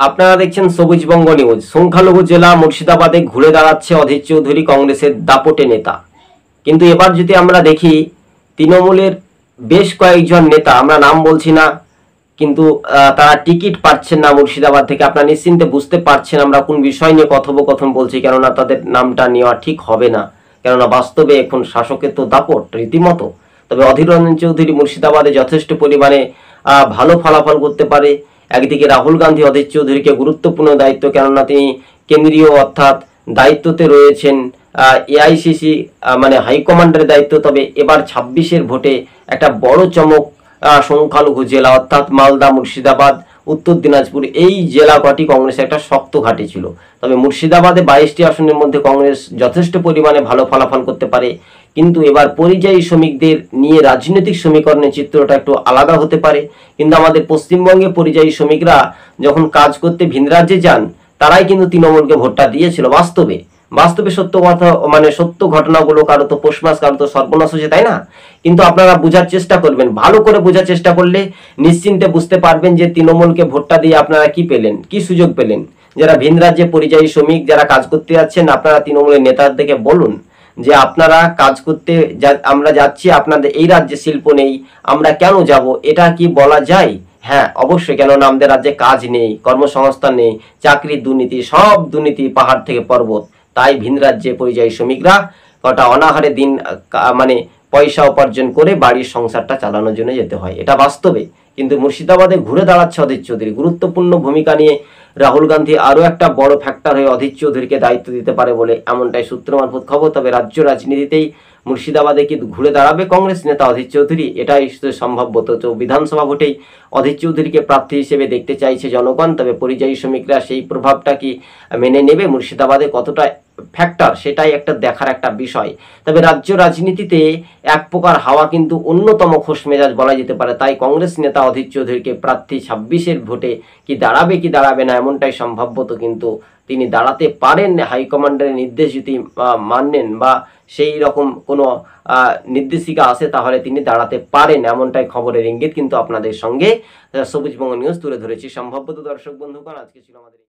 আপনারা দেখছেন সবুজবঙ্গ নিউজ। সংখ্যালঘু জেলা মুর্শিদাবাদে ঘুরে দাঁড়াচ্ছে অধীর চৌধুরী, কংগ্রেসের দাপটে নেতা। কিন্তু এবার যদি আমরা দেখি, তৃণমূলের বেশ কয়েকজন নেতা, আমরা নাম বলছি না, কিন্তু তারা টিকিট পাচ্ছেন না মুর্শিদাবাদ থেকে। আপনারা নিশ্চিন্তে বুঝতে পারছেন আমরা কোন বিষয় নিয়ে কথোপকথন বলছি, কেননা তাদের নামটা নেওয়া ঠিক হবে না, কেননা বাস্তবে এখন শাসকের তো দাপট রীতিমতো। তবে অধীর রঞ্জন চৌধুরী মুর্শিদাবাদে যথেষ্ট পরিমাণে ভালো ফলাফল করতে পারে। একদিকে রাহুল গান্ধী অধীর চৌধুরীকে গুরুত্বপূর্ণ দায়িত্ব, কেননা তিনি কেন্দ্রীয় অর্থাৎ দায়িত্বতে রয়েছেন, এআইসিসি মানে হাইকমান্ডের দায়িত্ব। তবে এবার 26-এর ভোটে একটা বড় চমক সংখ্যালঘু জেলা অর্থাৎ মালদা, মুর্শিদাবাদ, উত্তর দিনাজপুর, এই জেলা কটি কংগ্রেসের একটা শক্ত ঘাঁটি ছিল। তবে মুর্শিদাবাদে 22টি আসনের মধ্যে কংগ্রেস যথেষ্ট পরিমাণে ভালো ফলাফল করতে পারে। কিন্তু এবার পরিযায়ী শ্রমিকদের নিয়ে রাজনৈতিক সমীকরণের চিত্রটা একটু আলাদা হতে পারে। কিন্তু আমাদের পশ্চিমবঙ্গে পরিযায়ী শ্রমিকরা যখন কাজ করতে ভিন রাজ্যে যান, তারাই কিন্তু তৃণমূলকে ভোটটা দিয়েছিল। বাস্তবে সত্য কথা, মানে সত্য ঘটনাগুলো কারো তো পৌষ মাস, কারো তো সর্বনাশ হচ্ছে, তাই না? কিন্তু আপনারা বোঝার চেষ্টা করবেন, ভালো করে বোঝার চেষ্টা করলে নিশ্চিন্তে বুঝতে পারবেন যে তৃণমূলকে ভোটটা দিয়ে আপনারা কি পেলেন, কি সুযোগ পেলেন। যারা ভিন রাজ্যে পরিযায়ী শ্রমিক যারা কাজ করতে যাচ্ছেন, আপনারা তৃণমূলের নেতাদেরকে বলুন যে আপনারা কাজ করতে আমরা যাচ্ছি, আপনাদের এই রাজ্যে শিল্প নেই, আমরা কেন যাব, এটা কি বলা যায়? হ্যাঁ, অবশ্যই। কেননা আমাদের রাজ্যে কাজ নেই, কর্মসংস্থান নেই, চাকরির দুর্নীতি, সব দুর্নীতি পাহাড় থেকে পর্বত। তাই ভিন রাজ্যে পরিযায়ী শ্রমিকরা কটা অনাহারে দিন মানে পয়সা উপার্জন করে বাড়ির সংসারটা চালানোর জন্য যেতে হয়, এটা বাস্তবে। কিন্তু মুর্শিদাবাদে ঘুরে দাঁড়াচ্ছে অধীর চৌধুরী, গুরুত্বপূর্ণ ভূমিকা নিয়ে রাহুল গান্ধী আরও একটা বড় ফ্যাক্টর হয়ে অধীর চৌধুরীকে দায়িত্ব দিতে পারে বলে এমনটাই সূত্র মারফত খবর। তবে রাজ্য রাজনীতিতেই মুর্শিদাবাদে কি ঘুরে দাঁড়াবে কংগ্রেস নেতা অধীর চৌধুরী, এটাই সম্ভবত। তো বিধানসভা ভোটেই অধীর চৌধুরীকে প্রার্থী হিসেবে দেখতে চাইছে জনগণ। তবে পরিযায়ী শ্রমিকরা সেই প্রভাবটা কি মেনে নেবে, মুর্শিদাবাদে কতটা ফ্যাক্টর, সেটাই একটা দেখার একটা বিষয়। তবে রাজ্য রাজনীতিতে এক প্রকার হাওয়া কিন্তু অন্যতম খোশ মেজাজ বলা যেতে পারে। তাই কংগ্রেস নেতা অধীর চৌধুরীকে প্রার্থী 26-এর ভোটে কি দাঁড়াবে না, এমনটাই সম্ভবত কিন্তু তিনি দাঁড়াতে পারেন। হাইকমান্ডের নির্দেশ যদি মানেন বা সেই রকম কোনো নির্দেশিকা আসে, তাহলে তিনি দাঁড়াতে পারেন, এমনটাই খবরের ইঙ্গিত কিন্তু আপনাদের সঙ্গে সবুজবঙ্গ নিউজ তুলে ধরেছি। সম্ভবত দর্শক বন্ধুগণ, আজকে ছিল আমাদের